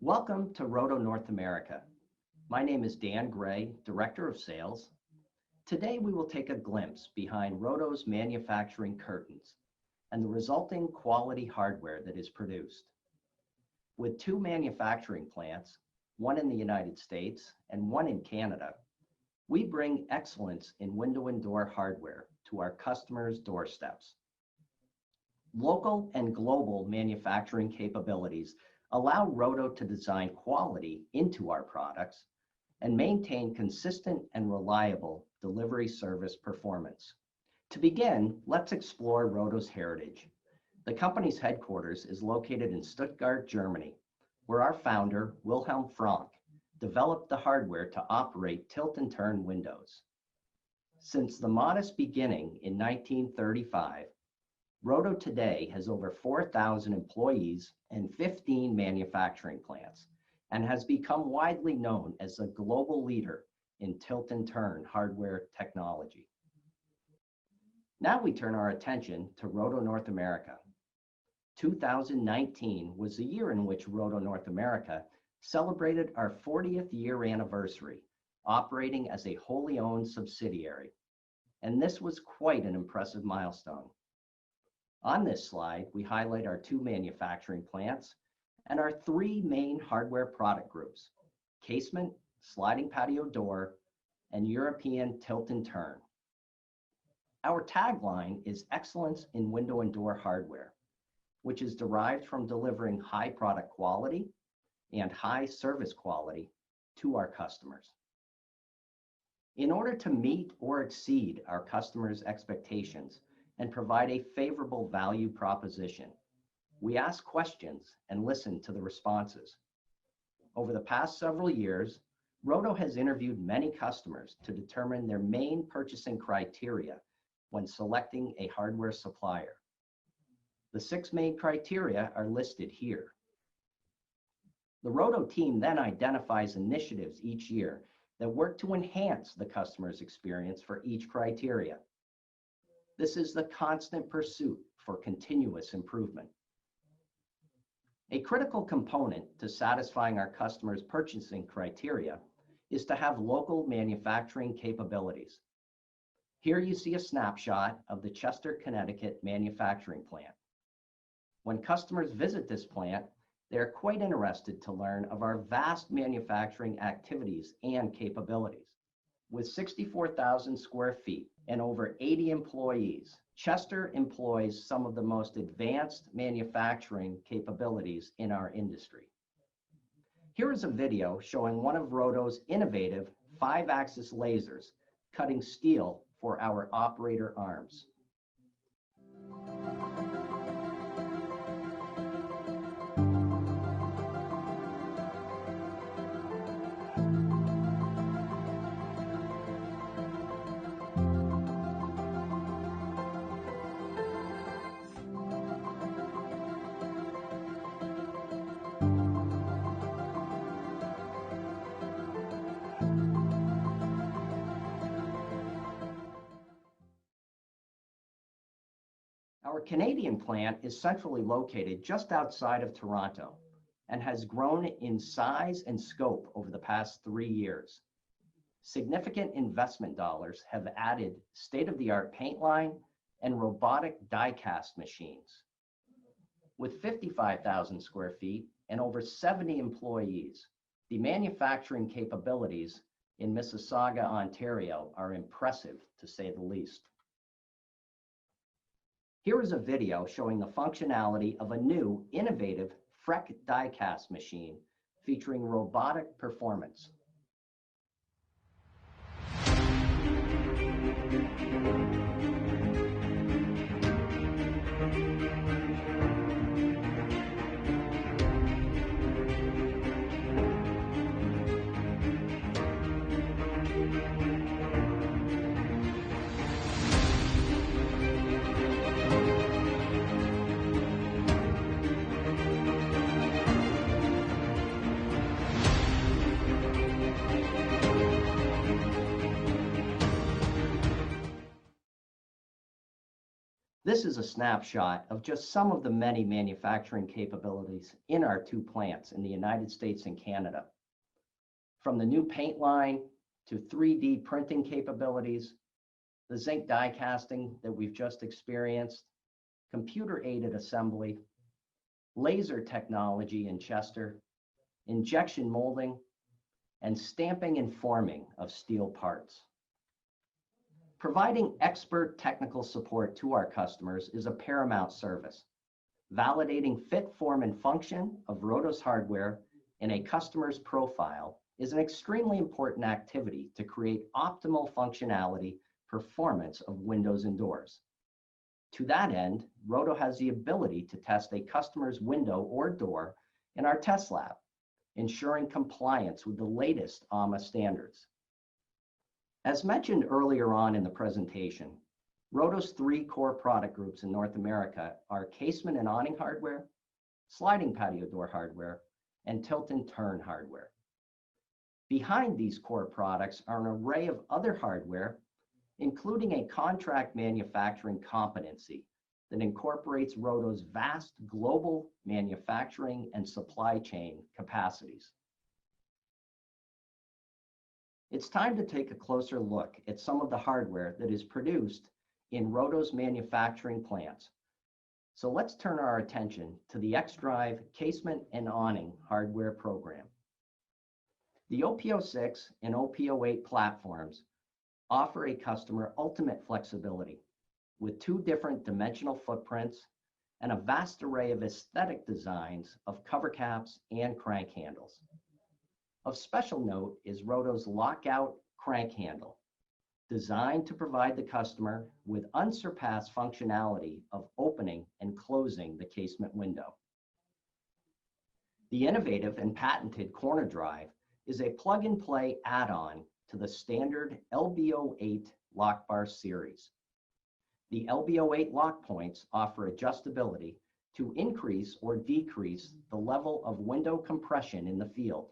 Welcome to Roto North America. My name is Dan Gray, Director of Sales. Today we will take a glimpse behind Roto's manufacturing curtains and the resulting quality hardware that is produced. With two manufacturing plants, one in the United States and one in Canada, we bring excellence in window and door hardware to our customers' doorsteps. Local and global manufacturing capabilities allow Roto to design quality into our products and maintain consistent and reliable delivery service performance. To begin, let's explore Roto's heritage. The company's headquarters is located in Stuttgart, Germany, where our founder, Wilhelm Frank, developed the hardware to operate tilt and turn windows. Since the modest beginning in 1935, Roto today has over 4,000 employees and 15 manufacturing plants and has become widely known as a global leader in tilt and turn hardware technology. Now we turn our attention to Roto North America. 2019 was the year in which Roto North America celebrated our 40th year anniversary, operating as a wholly owned subsidiary. And this was quite an impressive milestone. On this slide, we highlight our two manufacturing plants and our three main hardware product groups: casement, sliding patio door, and European tilt and turn. Our tagline is excellence in window and door hardware, which is derived from delivering high product quality and high service quality to our customers. In order to meet or exceed our customers' expectations and provide a favorable value proposition, we ask questions and listen to the responses. Over the past several years, Roto has interviewed many customers to determine their main purchasing criteria when selecting a hardware supplier. The 6 main criteria are listed here. The Roto team then identifies initiatives each year that work to enhance the customer's experience for each criteria. This is the constant pursuit for continuous improvement. A critical component to satisfying our customers' purchasing criteria is to have local manufacturing capabilities. Here you see a snapshot of the Chester, Connecticut manufacturing plant. When customers visit this plant, they are quite interested to learn of our vast manufacturing activities and capabilities. With 64,000 square feet and over 80 employees, Chester employs some of the most advanced manufacturing capabilities in our industry. Here is a video showing one of Roto's innovative 5-axis lasers cutting steel for our operator arms. Our Canadian plant is centrally located just outside of Toronto and has grown in size and scope over the past 3 years. Significant investment dollars have added state-of-the-art paint line and robotic die-cast machines. With 55,000 square feet and over 70 employees, the manufacturing capabilities in Mississauga, Ontario are impressive, to say the least. Here is a video showing the functionality of a new, innovative Freck die-cast machine featuring robotic performance. This is a snapshot of just some of the many manufacturing capabilities in our 2 plants in the United States and Canada. From the new paint line to 3D printing capabilities, the zinc die casting that we've just experienced, computer-aided assembly, laser technology in Chester, injection molding, and stamping and forming of steel parts. Providing expert technical support to our customers is a paramount service. Validating fit, form, and function of Roto's hardware in a customer's profile is an extremely important activity to create optimal functionality performance of windows and doors. To that end, Roto has the ability to test a customer's window or door in our test lab, ensuring compliance with the latest AMA standards. As mentioned earlier on in the presentation, Roto's 3 core product groups in North America are casement and awning hardware, sliding patio door hardware, and tilt and turn hardware. Behind these core products are an array of other hardware, including a contract manufacturing competency that incorporates Roto's vast global manufacturing and supply chain capacities. It's time to take a closer look at some of the hardware that is produced in Roto's manufacturing plants. So let's turn our attention to the X-Drive casement and awning hardware program. The OP06 and OP08 platforms offer a customer ultimate flexibility with 2 different dimensional footprints and a vast array of aesthetic designs of cover caps and crank handles. Of special note is Roto's lockout crank handle, designed to provide the customer with unsurpassed functionality of opening and closing the casement window. The innovative and patented corner drive is a plug-and-play add-on to the standard LB08 lock bar series. The LB08 lock points offer adjustability to increase or decrease the level of window compression in the field.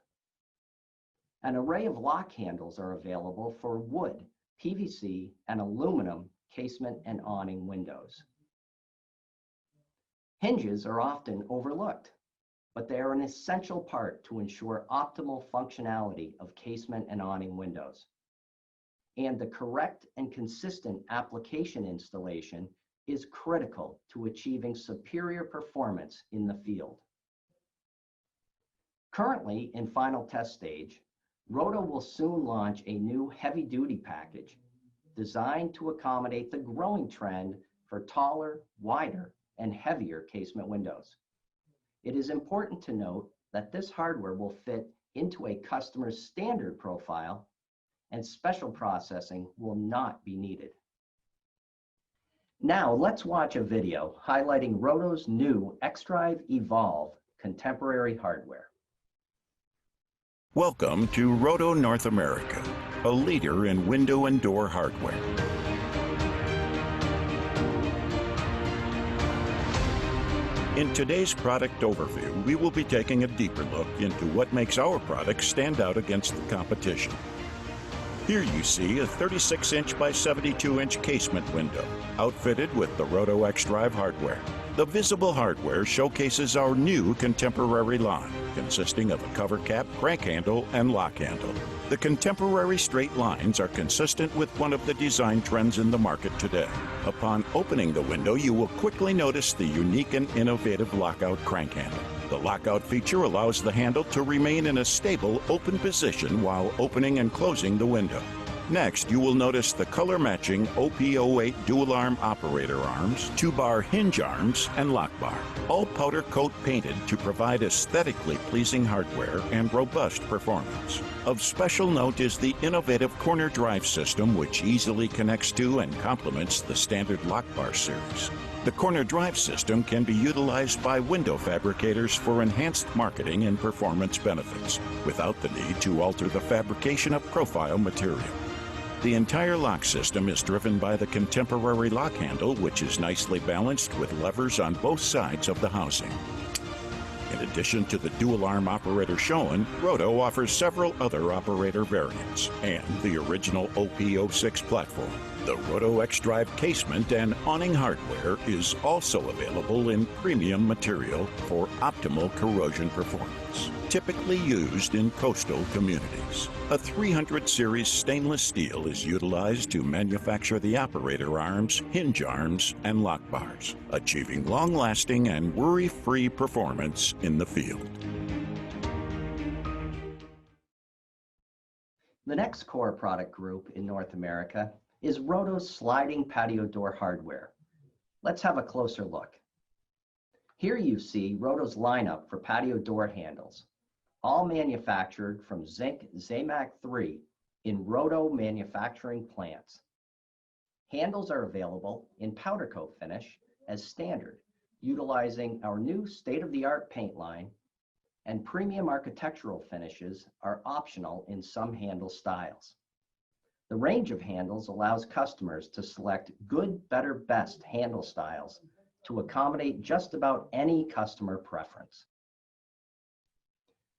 An array of lock handles are available for wood, PVC, and aluminum casement and awning windows. Hinges are often overlooked, but they are an essential part to ensure optimal functionality of casement and awning windows. And the correct and consistent application installation is critical to achieving superior performance in the field. Currently in final test stage, Roto will soon launch a new heavy-duty package designed to accommodate the growing trend for taller, wider, and heavier casement windows. It is important to note that this hardware will fit into a customer's standard profile, and special processing will not be needed. Now let's watch a video highlighting Roto's new X-Drive Evolve contemporary hardware. Welcome to Roto North America, a leader in window and door hardware. In today's product overview, we will be taking a deeper look into what makes our products stand out against the competition. Here you see a 36-inch by 72-inch casement window, outfitted with the Roto X-Drive hardware. The visible hardware showcases our new contemporary line, consisting of a cover cap, crank handle, and lock handle. The contemporary straight lines are consistent with one of the design trends in the market today. Upon opening the window, you will quickly notice the unique and innovative lockout crank handle. The lockout feature allows the handle to remain in a stable, open position while opening and closing the window. Next, you will notice the color-matching OP08 dual-arm operator arms, 2-bar hinge arms, and lock bar, all powder coat painted to provide aesthetically pleasing hardware and robust performance. Of special note is the innovative corner drive system, which easily connects to and complements the standard lock bar series. The corner drive system can be utilized by window fabricators for enhanced marketing and performance benefits, without the need to alter the fabrication of profile material. The entire lock system is driven by the contemporary lock handle, which is nicely balanced with levers on both sides of the housing. In addition to the dual-arm operator shown, Roto offers several other operator variants and the original OP06 platform. The Roto X-Drive casement and awning hardware is also available in premium material for optimal corrosion performance, typically used in coastal communities. A 300 series stainless steel is utilized to manufacture the operator arms, hinge arms, and lock bars, achieving long-lasting and worry-free performance in the field. The next core product group in North America is Roto's sliding patio door hardware. Let's have a closer look. Here you see Roto's lineup for patio door handles, all manufactured from zinc Zamac 3 in Roto manufacturing plants. Handles are available in powder coat finish as standard, utilizing our new state-of-the-art paint line, and premium architectural finishes are optional in some handle styles. The range of handles allows customers to select good, better, best handle styles to accommodate just about any customer preference.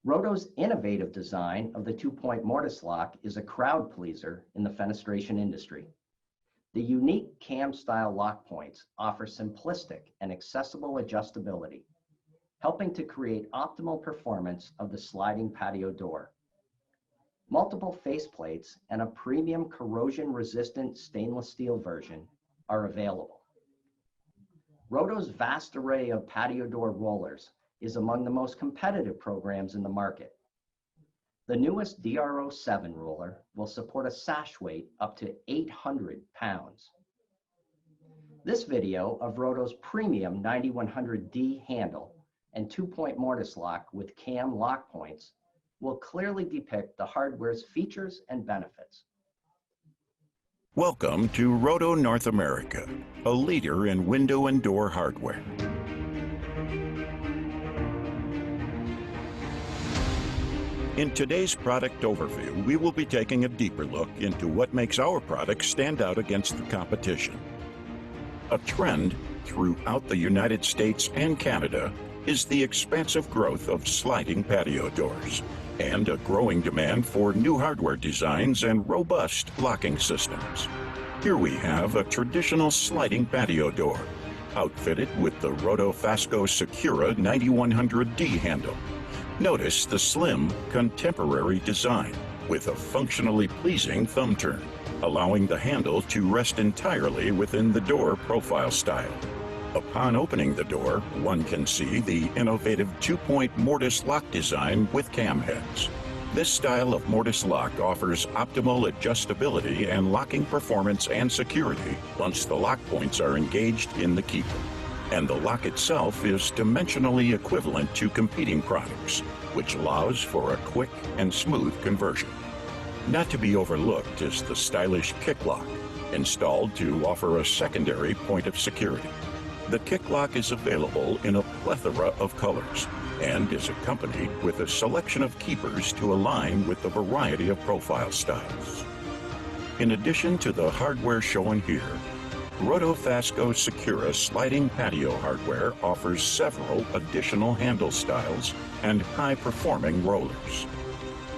Roto's innovative design of the 2-point mortise lock is a crowd pleaser in the fenestration industry. The unique cam-style lock points offer simplistic and accessible adjustability, helping to create optimal performance of the sliding patio door. Multiple faceplates and a premium corrosion-resistant stainless steel version are available. Roto's vast array of patio door rollers is among the most competitive programs in the market. The newest DRO7 roller will support a sash weight up to 800 pounds. This video of Roto's premium 9100D handle and 2-point mortise lock with cam lock points will clearly depict the hardware's features and benefits. Welcome to Roto North America, a leader in window and door hardware. In today's product overview, we will be taking a deeper look into what makes our products stand out against the competition. A trend throughout the United States and Canada is the expansive growth of sliding patio doors and a growing demand for new hardware designs and robust locking systems. Here we have a traditional sliding patio door, outfitted with the Roto Fasco Secura 9100D handle. Notice the slim, contemporary design with a functionally pleasing thumb turn, allowing the handle to rest entirely within the door profile style. Upon opening the door, one can see the innovative 2-point mortise lock design with cam heads. This style of mortise lock offers optimal adjustability and locking performance and security once the lock points are engaged in the keeper. And the lock itself is dimensionally equivalent to competing products, which allows for a quick and smooth conversion. Not to be overlooked is the stylish kick lock, installed to offer a secondary point of security. The kick lock is available in a plethora of colors and is accompanied with a selection of keepers to align with the variety of profile styles. In addition to the hardware shown here, Roto Fasco Secura sliding patio hardware offers several additional handle styles and high-performing rollers.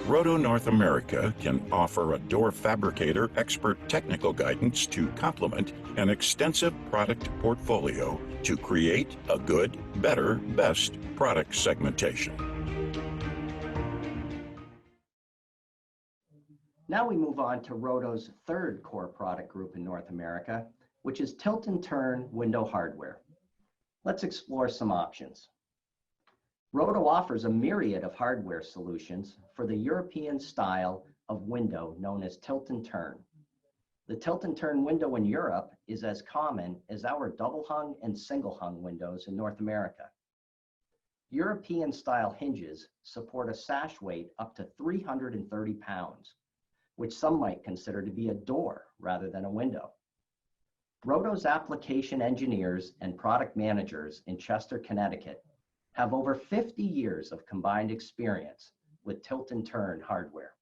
Roto North America can offer a door fabricator expert technical guidance to complement an extensive product portfolio to create a good, better, best product segmentation. Now we move on to Roto's third core product group in North America, which is tilt and turn window hardware. Let's explore some options. Roto offers a myriad of hardware solutions for the European style of window known as tilt and turn. The tilt and turn window in Europe is as common as our double hung and single hung windows in North America. European style hinges support a sash weight up to 330 pounds, which some might consider to be a door rather than a window. Roto's application engineers and product managers in Chester, Connecticut have over 50 years of combined experience with tilt and turn hardware.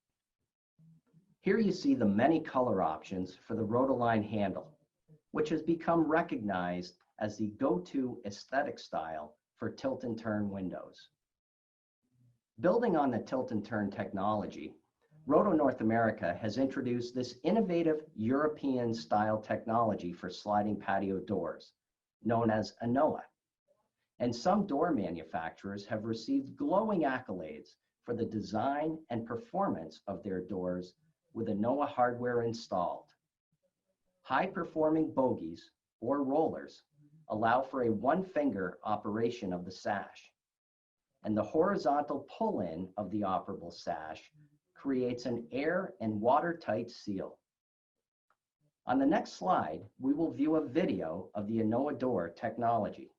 Here you see the many color options for the Rotoline handle, which has become recognized as the go-to aesthetic style for tilt and turn windows. Building on the tilt and turn technology, Roto North America has introduced this innovative European style technology for sliding patio doors, known as ANOA. And some door manufacturers have received glowing accolades for the design and performance of their doors with ANOA hardware installed. High-performing bogies, or rollers, allow for a one-finger operation of the sash, and the horizontal pull-in of the operable sash creates an air and watertight seal. On the next slide, we will view a video of the ANOA door technology.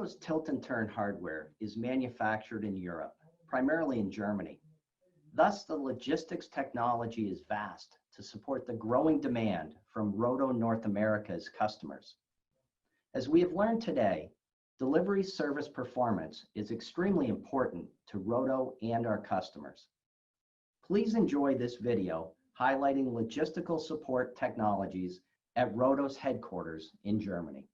Roto's tilt and turn hardware is manufactured in Europe, primarily in Germany. Thus, the logistics technology is vast to support the growing demand from Roto North America's customers. As we have learned today, delivery service performance is extremely important to Roto and our customers. Please enjoy this video highlighting logistical support technologies at Roto's headquarters in Germany.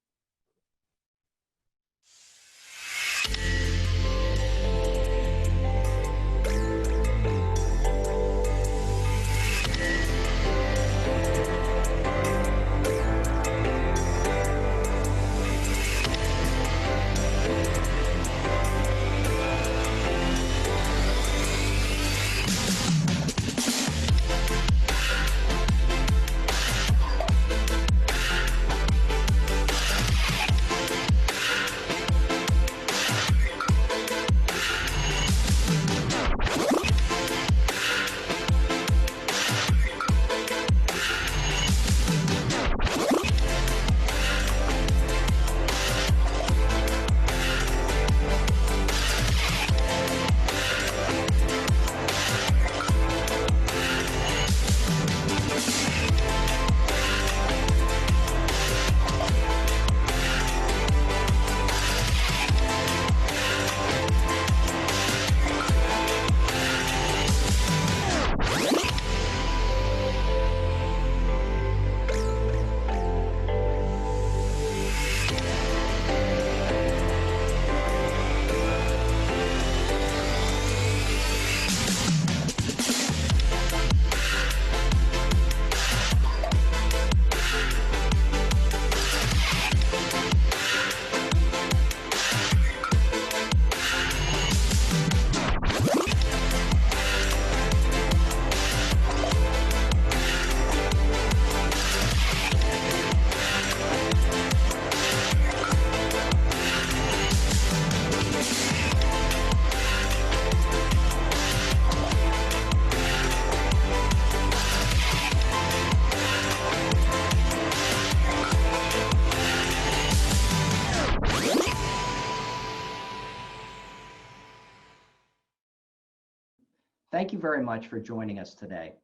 Thank you very much for joining us today.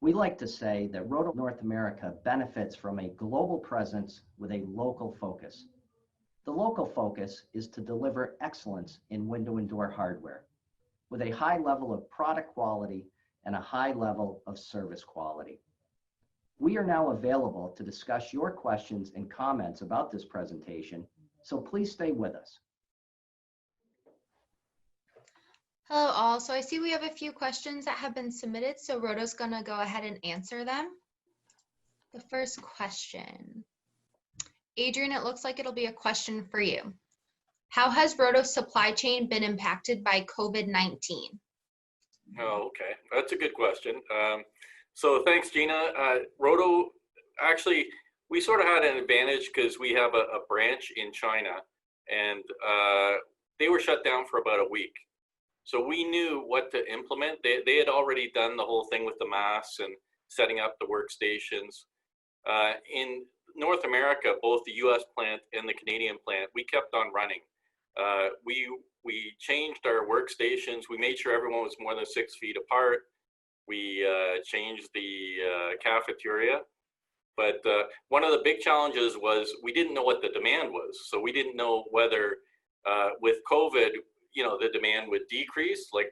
We like to say that Roto North America benefits from a global presence with a local focus. The local focus is to deliver excellence in window and door hardware with a high level of product quality and a high level of service quality. We are now available to discuss your questions and comments about this presentation, so please stay with us. Hello all, so I see we have a few questions that have been submitted, so Roto's gonna go ahead and answer them. The first question. Adrian, it looks like it'll be a question for you. How has Roto's supply chain been impacted by COVID-19? Oh, okay, that's a good question. So thanks, Gina. Roto, actually, we sort of had an advantage because we have a branch in China, and they were shut down for about a week. So we knew what to implement. They had already done the whole thing with the masks and setting up the workstations. In North America, both the US plant and the Canadian plant, we kept on running. We changed our workstations. We made sure everyone was more than 6 feet apart. We changed the cafeteria. But one of the big challenges was we didn't know what the demand was. So we didn't know whether with COVID, the demand would decrease. Like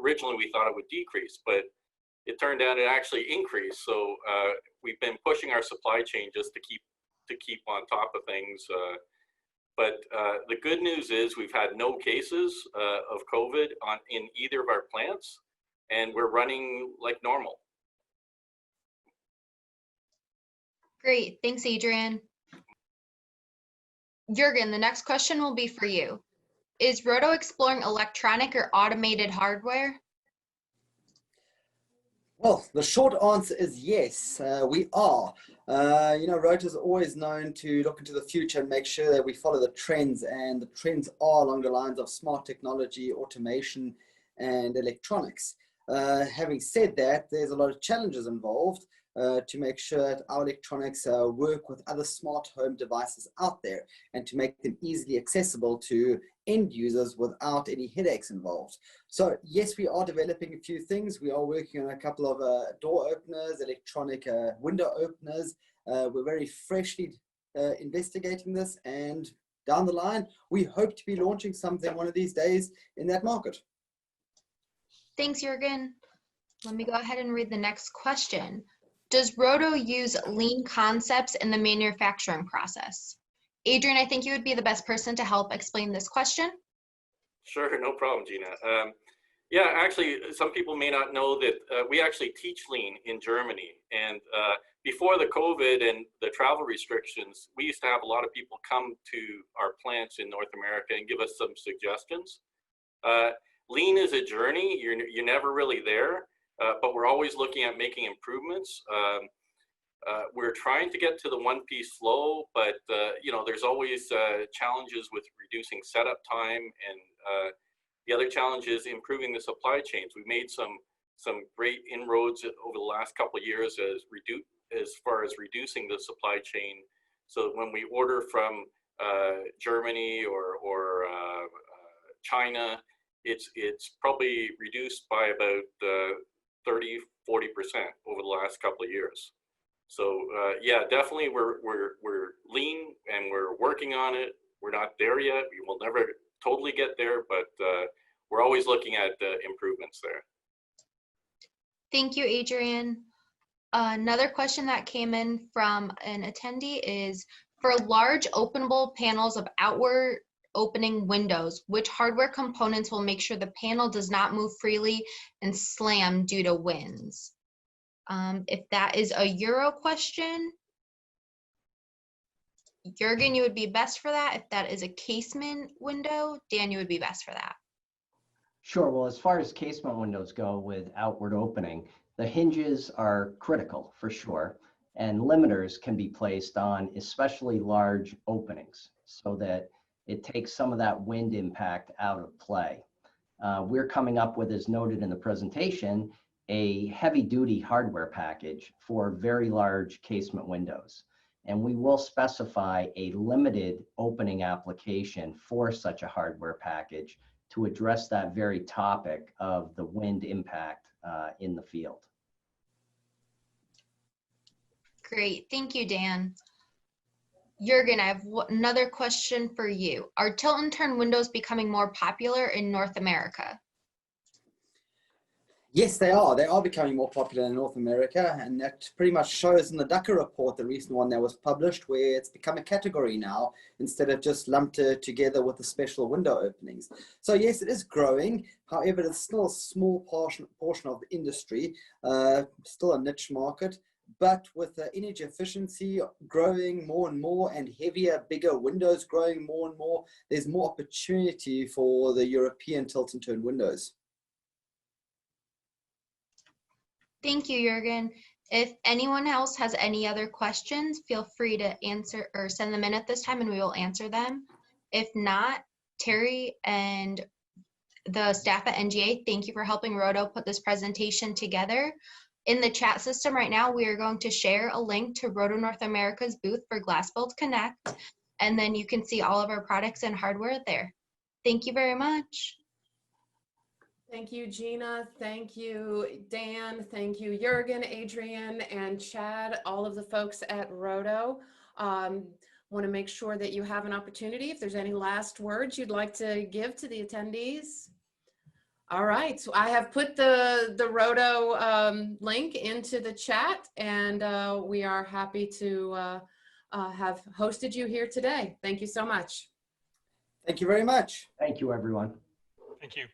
originally we thought it would decrease, but it turned out it actually increased. So we've been pushing our supply chain just to keep on top of things. But the good news is we've had no cases of COVID in either of our plants, and we're running like normal. Great, thanks Adrian. Jurgen, the next question will be for you. Is Roto exploring electronic or automated hardware? Well, the short answer is yes, we are. Roto is always known to look into the future and make sure that we follow the trends, and the trends are along the lines of smart technology, automation, and electronics. Having said that, there's a lot of challenges involved to make sure that our electronics work with other smart home devices out there and to make them easily accessible to end users without any headaches involved. So yes, we are developing a few things. We are working on a couple of door openers, electronic window openers. We're very freshly investigating this, and down the line, we hope to be launching something one of these days in that market. Thanks, Jurgen. Let me go ahead and read the next question. Does Roto use lean concepts in the manufacturing process? Adrian, I think you would be the best person to help explain this question. Sure, no problem, Gina. Yeah, actually, some people may not know that we actually teach lean in Germany. And before the COVID and the travel restrictions, we used to have a lot of people come to our plants in North America and give us some suggestions. Lean is a journey. You're never really there, but we're always looking at making improvements. We're trying to get to the one-piece flow, but there's always challenges with reducing setup time, and the other challenge is improving the supply chains. We've made some great inroads over the last couple of years as far as reducing the supply chain. So when we order from Germany or China, it's probably reduced by about 30-40% over the last couple of years. So yeah, definitely we're lean and we're working on it. We're not there yet. We will never totally get there, but we're always looking at improvements there. Thank you, Adrian. Another question that came in from an attendee is, for large openable panels of outward opening windows, which hardware components will make sure the panel does not move freely and slam due to winds? If that is a Euro question, Jurgen, you would be best for that. If that is a casement window, Dan, you would be best for that. Sure. Well, as far as casement windows go with outward opening, the hinges are critical for sure, and limiters can be placed on especially large openings so that it takes some of that wind impact out of play. We're coming up with, as noted in the presentation, a heavy-duty hardware package for very large casement windows. And we will specify a limited opening application for such a hardware package to address that very topic of the wind impact in the field. Great, thank you, Dan. Jurgen, I have another question for you. Are tilt and turn windows becoming more popular in North America? Yes, they are. They are becoming more popular in North America, and that pretty much shows in the Ducker report, the recent one that was published, where it's become a category now instead of just lumped together with the special window openings. So yes, it is growing. However, it's still a small portion of the industry, still a niche market. But with the energy efficiency growing more and more, and heavier, bigger windows growing more and more, there's more opportunity for the European tilt and turn windows. Thank you, Jurgen. If anyone else has any other questions, feel free to answer or send them in at this time and we will answer them. If not, Terry and the staff at NGA, thank you for helping Roto put this presentation together. In the chat system right now, we are going to share a link to Roto North America's booth for GlassBuild Connect, and then you can see all of our products and hardware there. Thank you very much. Thank you, Gina. Thank you, Dan. Thank you, Jurgen, Adrian, and Chad, all of the folks at Roto. Want to make sure that you have an opportunity. If there's any last words you'd like to give to the attendees. All right, so I have put the Roto link into the chat, and we are happy to have hosted you here today. Thank you so much. Thank you very much. Thank you, everyone. Thank you.